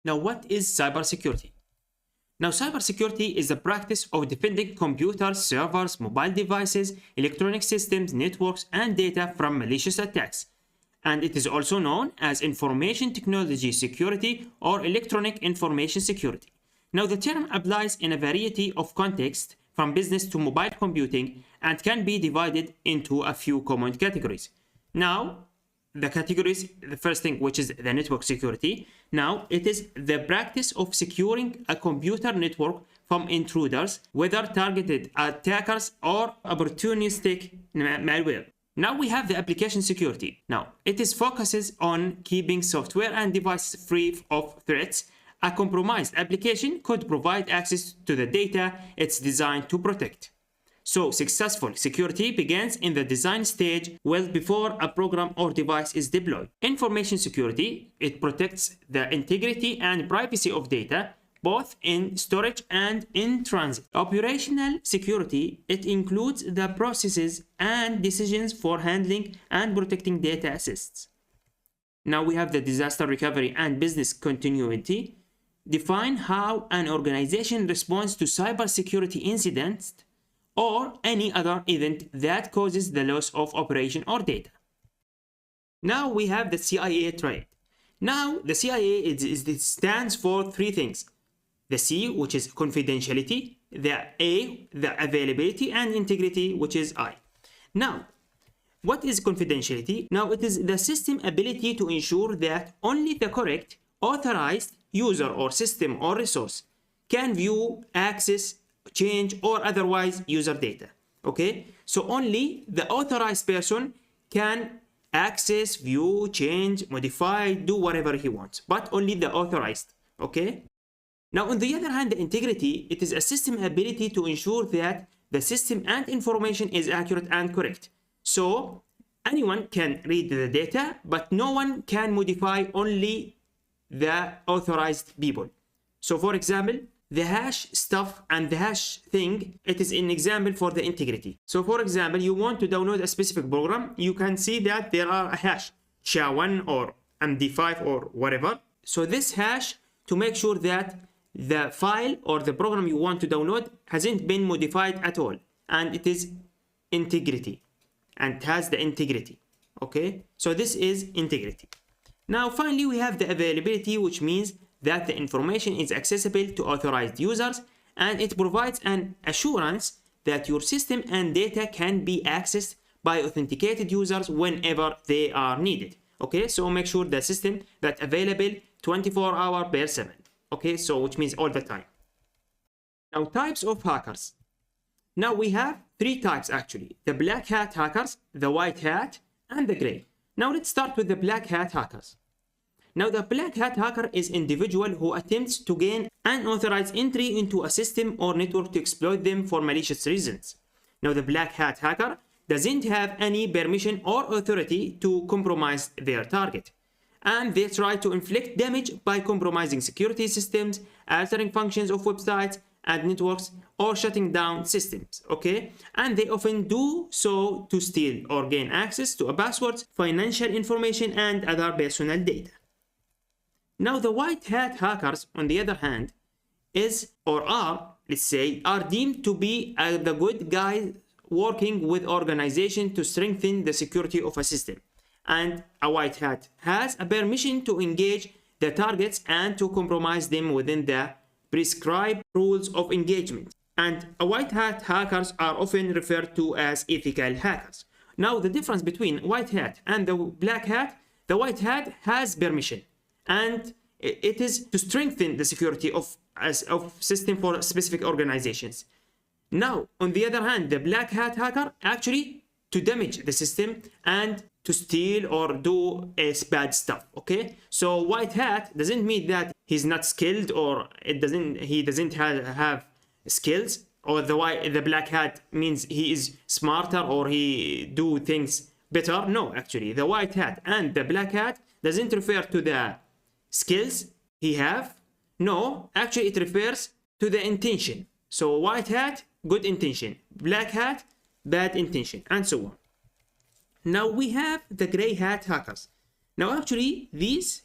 Now, what is cybersecurity? Now, cybersecurity is the practice of defending computers, servers, mobile devices, electronic systems, networks, and data from malicious attacks. And it is also known as information technology security or electronic information security. Now, the term applies in a variety of contexts from business to mobile computing and can be divided into a few common categories. Now, the categories, the first thing, which is the network security. Now, it is the practice of securing a computer network from intruders, whether targeted attackers or opportunistic malware. Now we have the application security. Now, it focuses on keeping software and devices free of threats. A compromised application could provide access to the data it's designed to protect. So, successful security begins in the design stage well before a program or device is deployed. Information security, it protects the integrity and privacy of data, both in storage and in transit. Operational security, it includes the processes and decisions for handling and protecting data assets. Now we have the disaster recovery and business continuity. Define how an organization responds to cybersecurity incidents or any other event that causes the loss of operation or data. Now we have the CIA triad. Now the CIA it stands for three things. The C, which is confidentiality, the A, the availability, and integrity, which is I. Now, what is confidentiality? Now, it is the system ability to ensure that only the correct, authorized user or system or resource can view, access, change, or otherwise user data. Okay? So only the authorized person can access, view, change, modify, do whatever he wants, but only the authorized. Okay? Now, on the other hand, the integrity, it is a system ability to ensure that the system and information is accurate and correct. So anyone can read the data, but no one can modify, only the authorized people. So for example, the hash stuff and the hash thing, it is an example for the integrity. So for example, you want to download a specific program, you can see that there are a hash, SHA-1 or MD5 or whatever. So this hash, to make sure that the file or the program you want to download hasn't been modified at all, and it is integrity and has the integrity. Okay, so this is integrity. Now finally we have the availability, which means that the information is accessible to authorized users, and it provides an assurance that your system and data can be accessed by authenticated users whenever they are needed. Okay, so make sure the system that's available 24/7. Okay, so which means all the time. Now, types of hackers. Now we have three types actually: the black hat hackers, the white hat, and the gray. Now let's start with the black hat hackers. Now the black hat hacker is individual who attempts to gain unauthorized entry into a system or network to exploit them for malicious reasons. Now the black hat hacker doesn't have any permission or authority to compromise their target, and they try to inflict damage by compromising security systems, altering functions of websites and networks, or shutting down systems. Okay, and they often do so to steal or gain access to passwords, financial information, and other personal data. Now the white hat hackers, on the other hand, are deemed to be the good guys working with organizations to strengthen the security of a system. And a white hat has a permission to engage the targets and to compromise them within the prescribed rules of engagement. And a white hat hackers are often referred to as ethical hackers. Now the difference between white hat and the black hat: the white hat has permission, and it is to strengthen the security of system for specific organizations. Now, on the other hand, the black hat hacker actually to damage the system and to steal or do bad stuff. Okay, so white hat doesn't mean that he's not skilled, or he doesn't have skills, or the black hat means he is smarter or he do things better. No, actually the white hat and the black hat doesn't refer to the skills he have. No, actually it refers to the intention. So white hat, good intention; black hat, bad intention, and so on. Now we have the gray hat hackers. Now actually these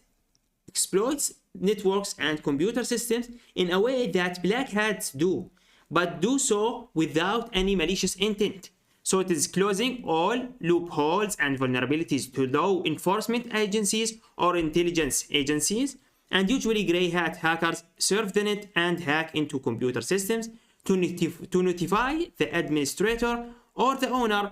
exploits networks and computer systems in a way that black hats do, but do so without any malicious intent. So it is closing all loopholes and vulnerabilities to law enforcement agencies or intelligence agencies, and usually gray hat hackers surf the net and hack into computer systems to notify the administrator or the owner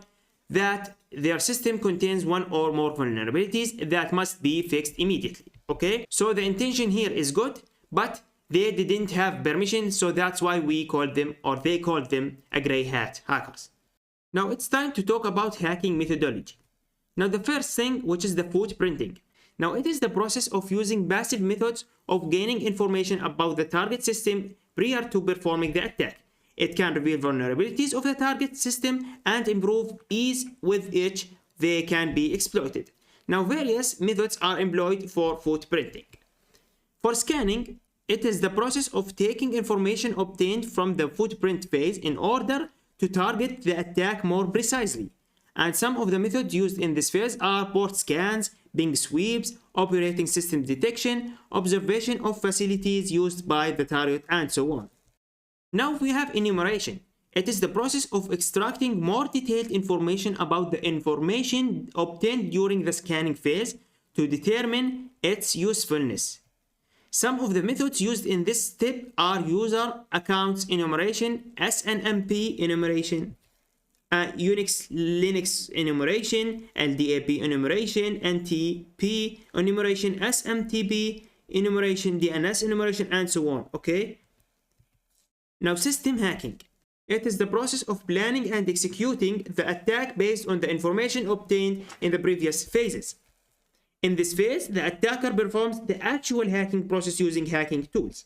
that their system contains one or more vulnerabilities that must be fixed immediately. Okay, so the intention here is good, but they didn't have permission, so that's why we called them, or they called them, a gray hat hackers. Now it's time to talk about hacking methodology. Now the first thing, which is the footprinting. Now it is the process of using passive methods of gaining information about the target system prior to performing the attack. It can reveal vulnerabilities of the target system and improve ease with which they can be exploited. Now various methods are employed for footprinting. For scanning, it is the process of taking information obtained from the footprint phase in order to target the attack more precisely. And some of the methods used in this phase are port scans, ping sweeps, operating system detection, observation of facilities used by the target, and so on. Now we have enumeration. It is the process of extracting more detailed information about the information obtained during the scanning phase to determine its usefulness. Some of the methods used in this step are user accounts enumeration, SNMP enumeration, Unix Linux enumeration, LDAP enumeration, NTP enumeration, SMTP enumeration, DNS enumeration, and so on. Okay. Now system hacking. It is the process of planning and executing the attack based on the information obtained in the previous phases. In this phase, the attacker performs the actual hacking process using hacking tools.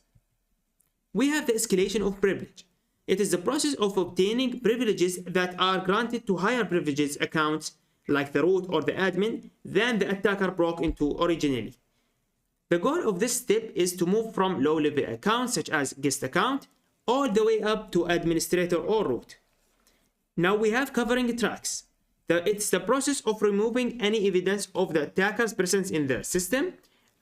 We have the escalation of privilege. It is the process of obtaining privileges that are granted to higher privileged accounts like the root or the admin than the attacker broke into originally. The goal of this step is to move from low-level accounts such as guest account all the way up to administrator or root. Now we have covering tracks. It's the process of removing any evidence of the attacker's presence in their system,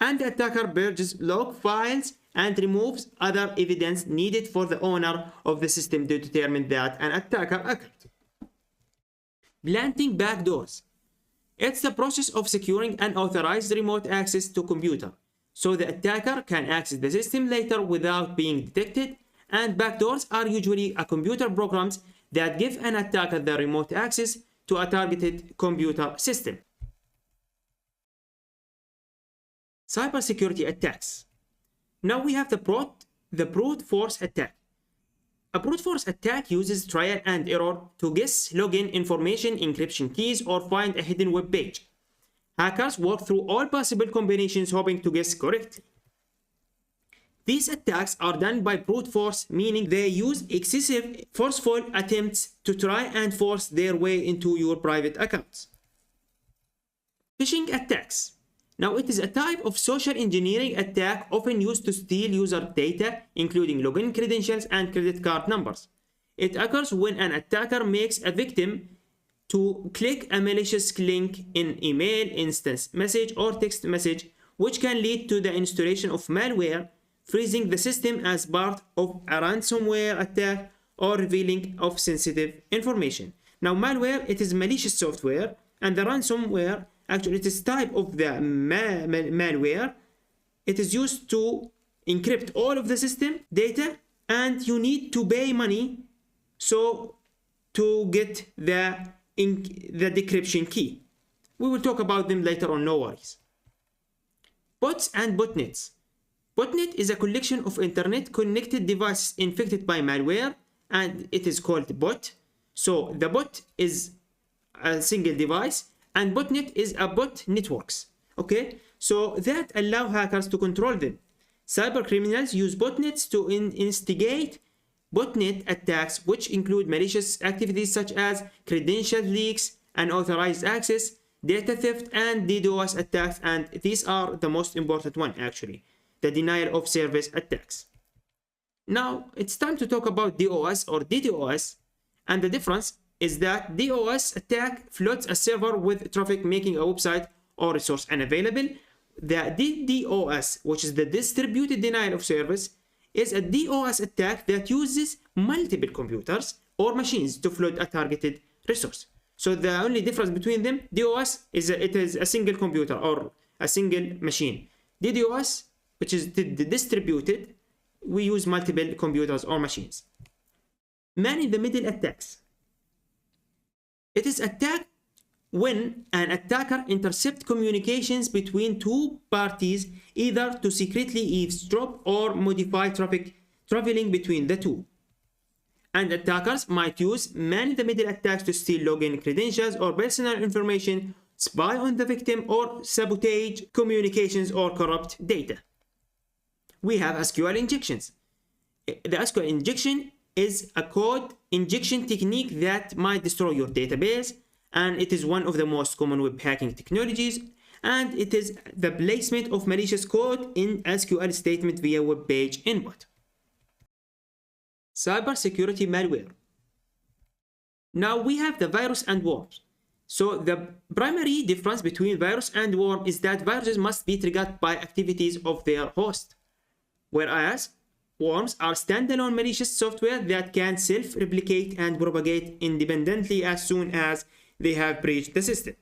and the attacker purges log files and removes other evidence needed for the owner of the system to determine that an attacker occurred. Planting backdoors. It's the process of securing unauthorized remote access to computer, so the attacker can access the system later without being detected, and backdoors are usually computer programs that give an attacker the remote access to a targeted computer system. Cybersecurity attacks. Now we have the brute force attack. A brute force attack uses trial and error to guess login information, encryption keys, or find a hidden web page. Hackers work through all possible combinations hoping to guess correctly. These attacks are done by brute force, meaning they use excessive, forceful attempts to try and force their way into your private accounts. Phishing attacks. Now it is a type of social engineering attack often used to steal user data, including login credentials and credit card numbers. It occurs when an attacker makes a victim to click a malicious link in email, instant message, or text message, which can lead to the installation of malware, freezing the system as part of a ransomware attack, or revealing of sensitive information. Now malware, it is malicious software, and the ransomware, actually it is type of the malware. It is used to encrypt all of the system data, and you need to pay money so to get the decryption key. We will talk about them later on, no worries. Bots and botnets. Botnet is a collection of internet-connected devices infected by malware, and it is called bot. So the bot is a single device, and botnet is a bot networks. Okay, so that allow hackers to control them. Cyber criminals use botnets to instigate botnet attacks, which include malicious activities such as credential leaks, unauthorized access, data theft, and DDoS attacks. And these are the most important one, actually, the denial of service attacks. Now it's time to talk about DOS or DDoS, and the difference is that DOS attack floods a server with traffic, making a website or resource unavailable, the DDoS, which is the distributed denial of service, is a DOS attack that uses multiple computers or machines to flood a targeted resource. So the only difference between them, DOS is it is a single computer or a single machine. DDoS, which is the distributed, we use multiple computers or machines. Man-in-the-middle attacks. It is attack when an attacker intercepts communications between two parties, either to secretly eavesdrop or modify traffic traveling between the two. And attackers might use man-in-the-middle attacks to steal login credentials or personal information, spy on the victim, or sabotage communications or corrupt data. We have SQL injections. The SQL injection is a code injection technique that might destroy your database, and it is one of the most common web hacking technologies, and it is the placement of malicious code in SQL statement via web page input. Cybersecurity malware. Now we have the virus and worms. So the primary difference between virus and worm is that viruses must be triggered by activities of their host, whereas worms are standalone malicious software that can self-replicate and propagate independently as soon as they have breached the system.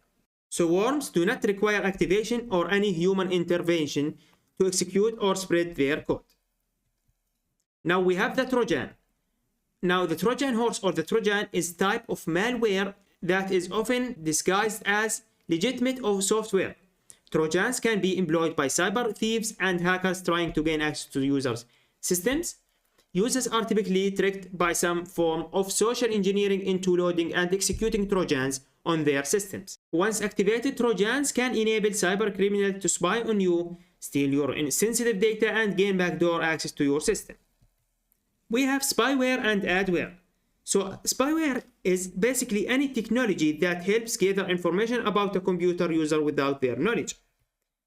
So worms do not require activation or any human intervention to execute or spread their code. Now we have the Trojan. Now the Trojan horse or the Trojan is type of malware that is often disguised as legitimate software. Trojans can be employed by cyber thieves and hackers trying to gain access to users' systems. Users are typically tricked by some form of social engineering into loading and executing Trojans on their systems. Once activated, Trojans can enable cyber criminals to spy on you, steal your sensitive data, and gain backdoor access to your system. We have spyware and adware. So spyware is basically any technology that helps gather information about a computer user without their knowledge.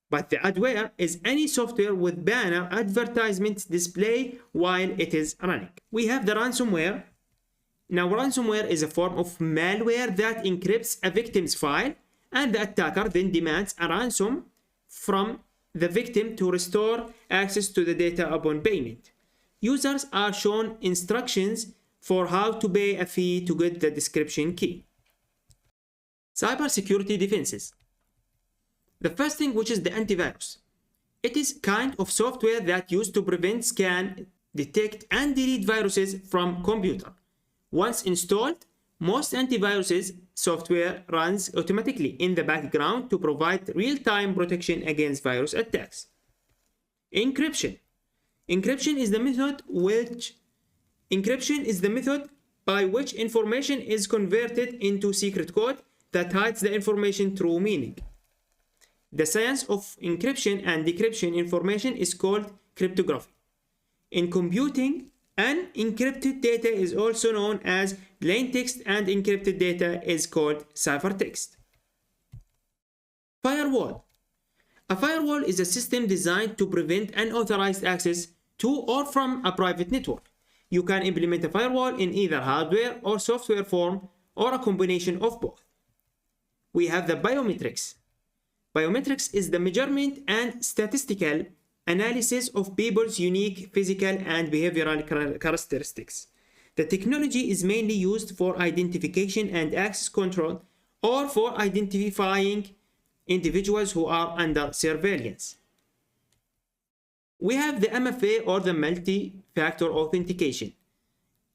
But the adware is any software with banner advertisements display while it is running. We have the ransomware. Now ransomware is a form of malware that encrypts a victim's file, and the attacker then demands a ransom from the victim to restore access to the data upon payment. Users are shown instructions for how to pay a fee to get the description key. Cybersecurity defenses. The first thing, which is the antivirus. It is kind of software that used to prevent, scan, detect, and delete viruses from computer. Once installed, most antiviruses software runs automatically in the background to provide real-time protection against virus attacks. Encryption. Encryption is the method by which information is converted into secret code that hides the information true meaning. The science of encryption and decryption information is called cryptography. In computing, unencrypted data is also known as plain text, and encrypted data is called ciphertext. Firewall. A firewall is a system designed to prevent unauthorized access to or from a private network. You can implement a firewall in either hardware or software form, or a combination of both. We have the biometrics. Biometrics is the measurement and statistical analysis of people's unique physical and behavioral characteristics. The technology is mainly used for identification and access control, or for identifying individuals who are under surveillance. We have the MFA, or the multi-factor authentication.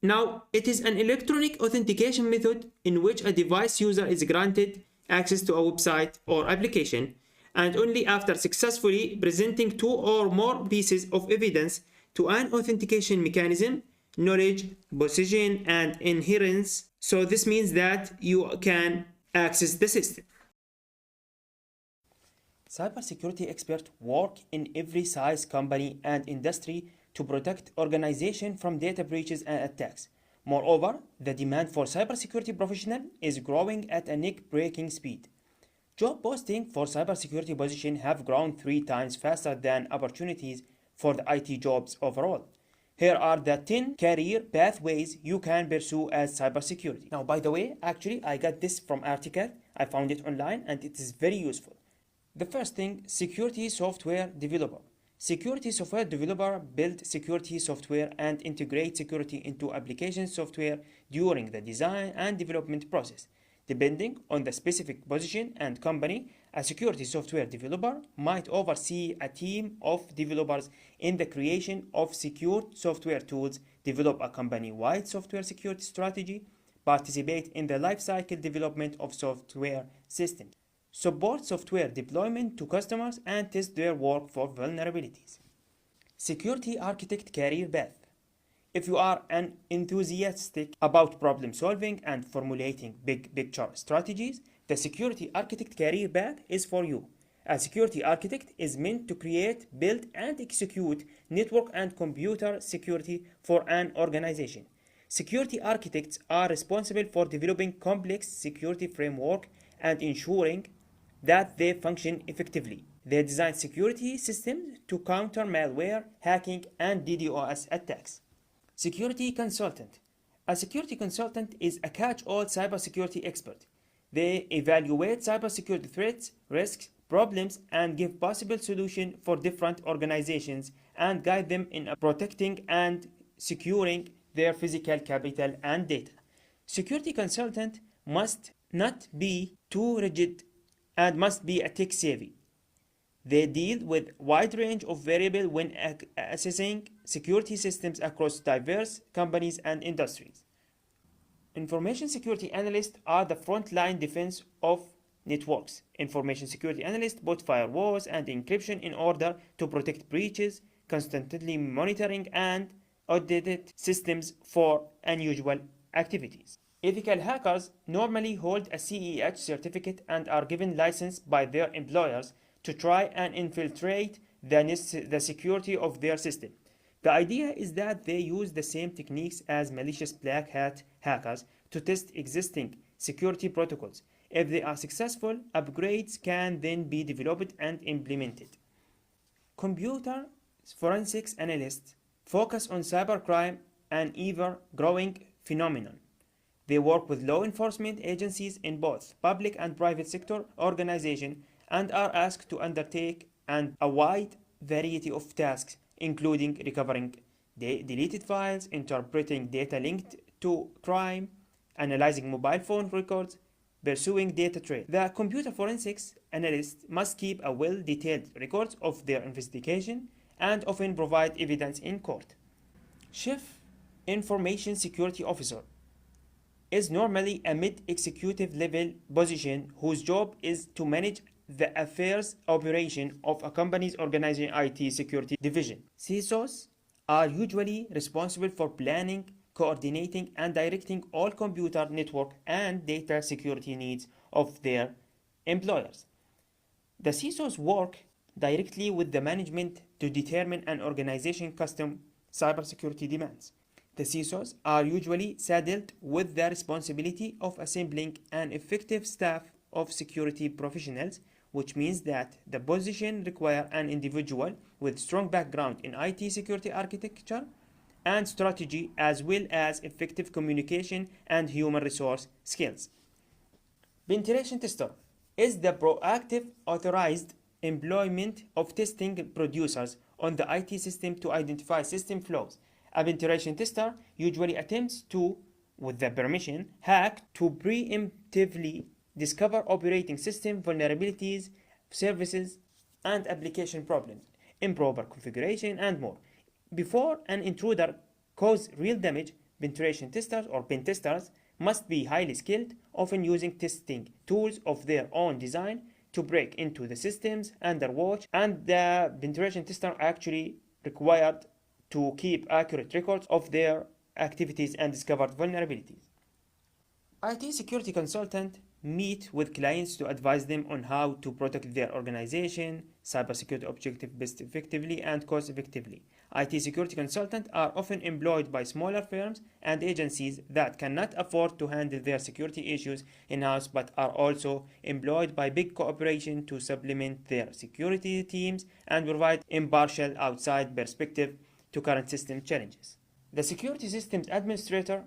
Now, it is an electronic authentication method in which a device user is granted access to a website or application, and only after successfully presenting two or more pieces of evidence to an authentication mechanism, knowledge, possession, and adherence. So this means that you can access the system. Cybersecurity experts work in every size company and industry to protect organizations from data breaches and attacks. Moreover, the demand for cybersecurity professionals is growing at a neck-breaking speed. Job postings for cybersecurity positions have grown 3 times faster than opportunities for the IT jobs overall. Here are the 10 career pathways you can pursue as cybersecurity. Now, by the way, actually, I got this from article. I found it online and it is very useful. The first thing, security software developer. Security software developer build security software and integrate security into application software during the design and development process. Depending on the specific position and company, a security software developer might oversee a team of developers in the creation of secure software tools, develop a company-wide software security strategy, participate in the lifecycle development of software systems, support software deployment to customers, and test their work for vulnerabilities. Security architect career path. If you are an enthusiastic about problem solving and formulating big picture strategies, the security architect career path is for you. A security architect is meant to create, build, and execute network and computer security for an organization. Security architects are responsible for developing complex security framework and ensuring that they function effectively. They design security systems to counter malware, hacking, and DDoS attacks. Security consultant. A security consultant is a catch-all cybersecurity expert. They evaluate cybersecurity threats, risks, problems, and give possible solutions for different organizations and guide them in protecting and securing their physical capital and data. Security consultant must not be too rigid and must be a tech savvy. They deal with wide range of variables when assessing security systems across diverse companies and industries. Information security analysts are the frontline defense of networks. Information security analysts put firewalls and encryption in order to protect breaches, constantly monitoring and audited systems for unusual activities. Ethical hackers normally hold a CEH certificate and are given license by their employers to try and infiltrate the security of their system. The idea is that they use the same techniques as malicious black hat hackers to test existing security protocols. If they are successful, upgrades can then be developed and implemented. Computer forensics analysts focus on cybercrime, an ever-growing phenomenon. They work with law enforcement agencies in both public and private sector organizations and are asked to undertake a wide variety of tasks, including recovering deleted files, interpreting data linked to crime, analyzing mobile phone records, pursuing data trace. The computer forensics analyst must keep a well-detailed record of their investigation and often provide evidence in court. Chief Information Security Officer is normally a mid-executive level position whose job is to manage the affairs operation of a company's organizing IT security division. CISOs are usually responsible for planning, coordinating, and directing all computer network and data security needs of their employers. The CISOs work directly with the management to determine an organization's custom cybersecurity demands. The CISOs are usually saddled with the responsibility of assembling an effective staff of security professionals, which means that the position requires an individual with strong background in IT security architecture and strategy, as well as effective communication and human resource skills. Penetration tester is the proactive, authorized employment of testing producers on the IT system to identify system flaws. A penetration tester usually attempts to, with the permission, hack to preemptively discover operating system vulnerabilities, services, and application problems, improper configuration, and more. Before an intruder causes real damage, penetration testers or pen testers must be highly skilled, often using testing tools of their own design to break into the systems under watch, and the penetration tester actually required to keep accurate records of their activities and discovered vulnerabilities. IT security consultant meet with clients to advise them on how to protect their organization, cybersecurity objective best effectively and cost effectively. IT security consultants are often employed by smaller firms and agencies that cannot afford to handle their security issues in-house, but are also employed by big corporations to supplement their security teams and provide impartial outside perspective to current system challenges. The security systems administrator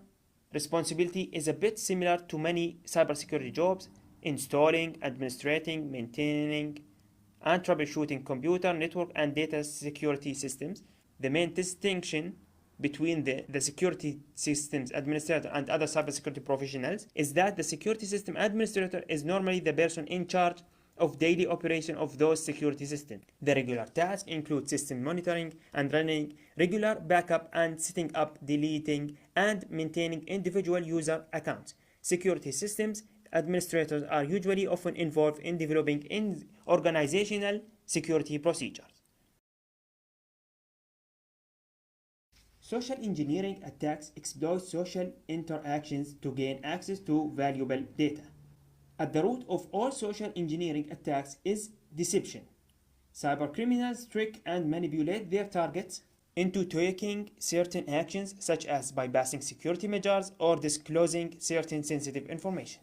responsibility is a bit similar to many cybersecurity jobs: installing, administrating, maintaining and troubleshooting computer, network, and data security systems. The main distinction between the security systems administrator and other cybersecurity professionals is that the security system administrator is normally the person in charge of daily operation of those security systems. The regular tasks include system monitoring and running regular backup and setting up, deleting, and maintaining individual user accounts. Security systems administrators are usually often involved in developing organizational security procedures. Social engineering attacks exploit social interactions to gain access to valuable data. At the root of all social engineering attacks is deception. Cybercriminals trick and manipulate their targets into taking certain actions, such as bypassing security measures or disclosing certain sensitive information.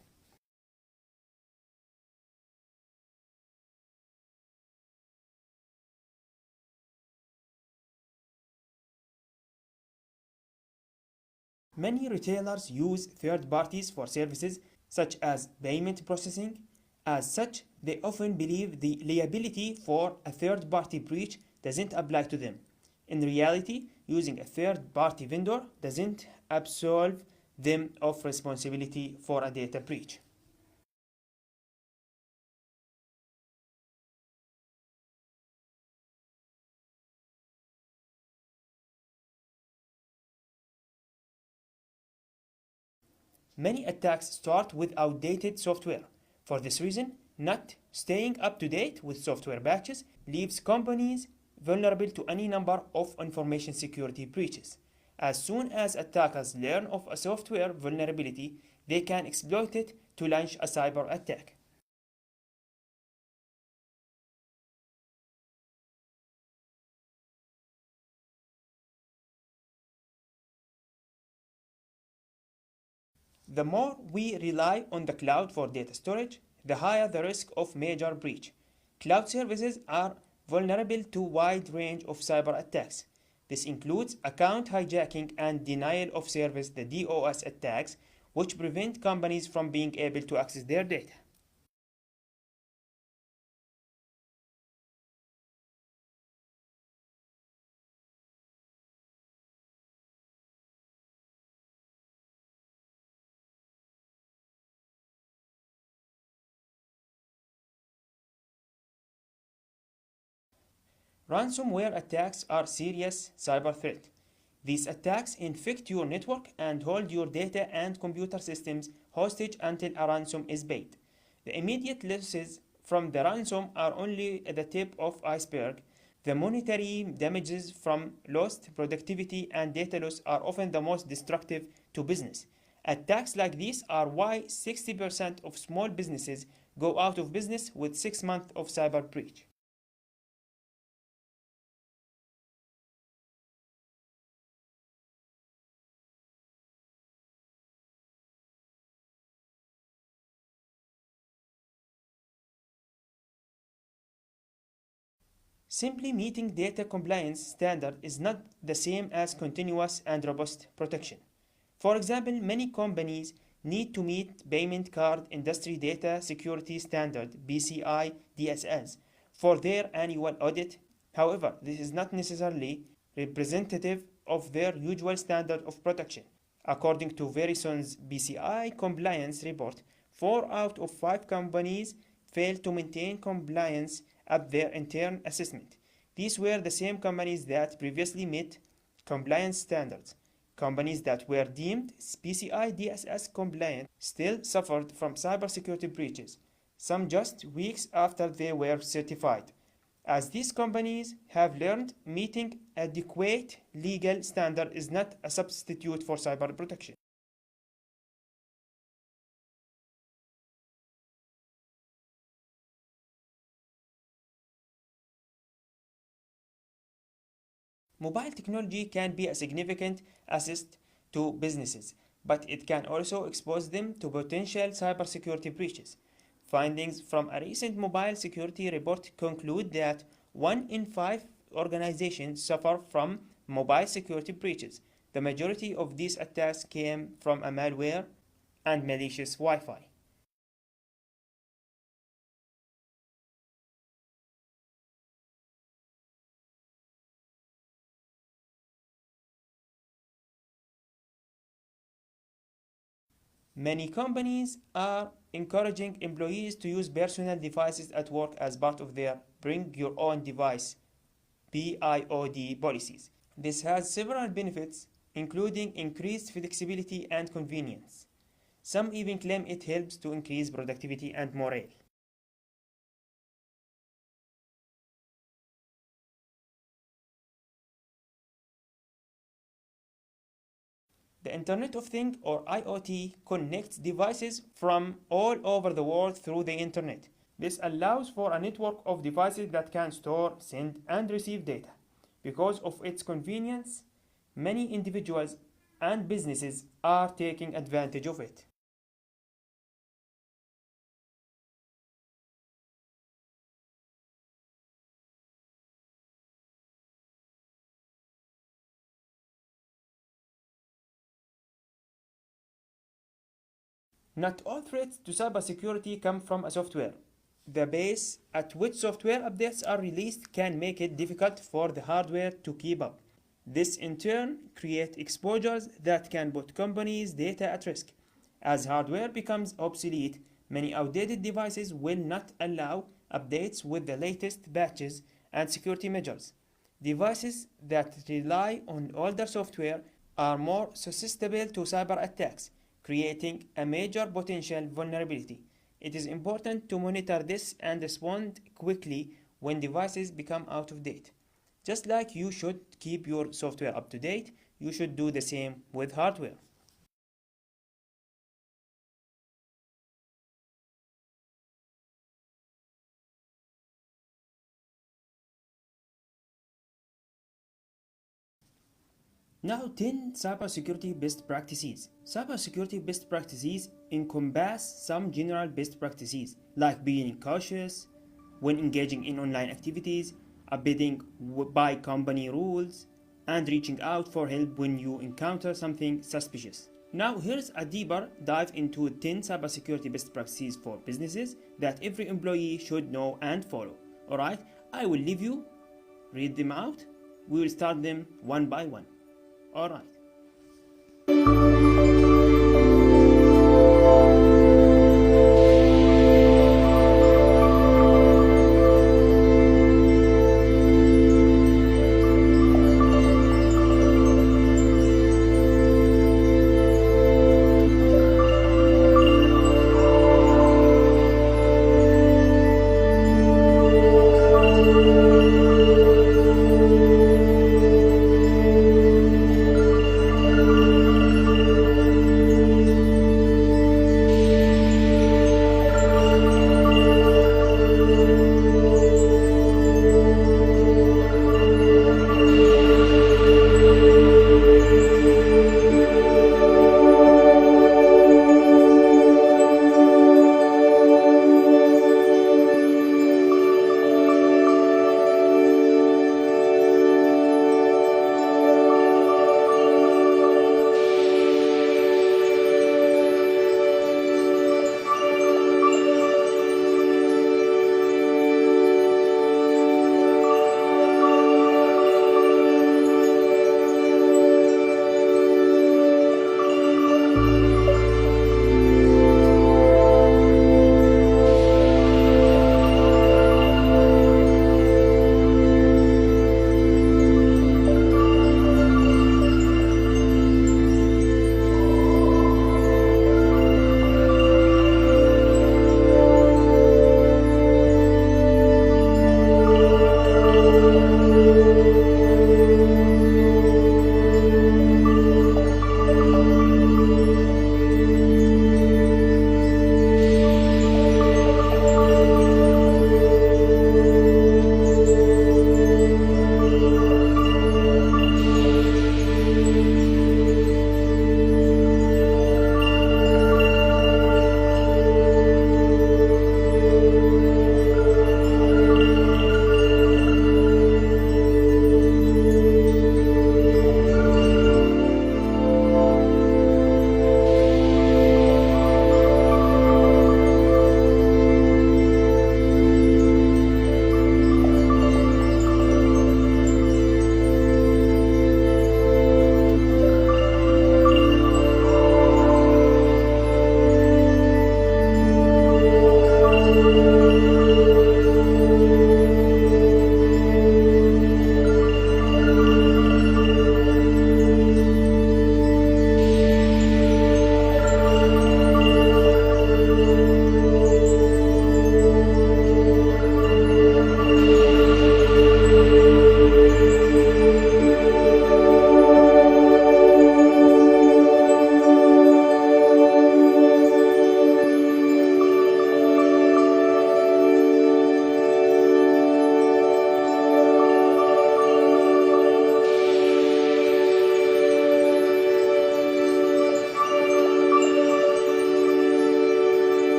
Many retailers use third parties for services such as payment processing. As such, they often believe the liability for a third party breach doesn't apply to them. In reality, using a third party vendor doesn't absolve them of responsibility for a data breach. Many attacks start with outdated software. For this reason, not staying up to date with software patches leaves companies vulnerable to any number of information security breaches. As soon as attackers learn of a software vulnerability, they can exploit it to launch a cyber attack. The more we rely on the cloud for data storage, the higher the risk of major breach. Cloud services are vulnerable to a wide range of cyber attacks. This includes account hijacking and denial of service, the DOS attacks, which prevent companies from being able to access their data. Ransomware attacks are serious cyber threat. These attacks infect your network and hold your data and computer systems hostage until a ransom is paid. The immediate losses from the ransom are only the tip of iceberg. The monetary damages from lost productivity and data loss are often the most destructive to business. Attacks like these are why 60% of small businesses go out of business with 6 months of cyber breach. Simply meeting data compliance standard is not the same as continuous and robust protection. For example, many companies need to meet payment card industry data security standard PCI DSS for their annual audit. However, this is not necessarily representative of their usual standard of protection. According to Verison's PCI compliance report, 4 out of 5 companies failed to maintain compliance at their intern assessment. These were the same companies that previously met compliance standards. Companies that were deemed PCI DSS compliant still suffered from cybersecurity breaches, some just weeks after they were certified. As these companies have learned, meeting adequate legal standard is not a substitute for cyber protection. Mobile technology can be a significant asset to businesses, but it can also expose them to potential cybersecurity breaches. Findings from a recent mobile security report conclude that 1 in 5 organizations suffer from mobile security breaches. The majority of these attacks came from a malware and malicious Wi Fi. Many companies are encouraging employees to use personal devices at work as part of their Bring Your Own Device BIOD policies. This has several benefits, including increased flexibility and convenience. Some even claim it helps to increase productivity and morale. The Internet of Things or IoT connects devices from all over the world through the Internet. This allows for a network of devices that can store, send, and receive data. Because of its convenience, many individuals and businesses are taking advantage of it. Not all threats to cybersecurity come from a software. The pace at which software updates are released can make it difficult for the hardware to keep up. This in turn creates exposures that can put companies' data at risk. As hardware becomes obsolete, many outdated devices will not allow updates with the latest patches and security measures. Devices that rely on older software are more susceptible to cyber attacks, creating a major potential vulnerability. It is important to monitor this and respond quickly when devices become out of date. Just like you should keep your software up to date, you should do the same with hardware. Now 10 cybersecurity best practices. Cybersecurity best practices encompass some general best practices like being cautious when engaging in online activities, abiding by company rules, and reaching out for help when you encounter something suspicious. Now here's a deeper dive into 10 cybersecurity best practices for businesses that every employee should know and follow. Alright, I will leave you read them out. We will start them one by one. Alright.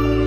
you.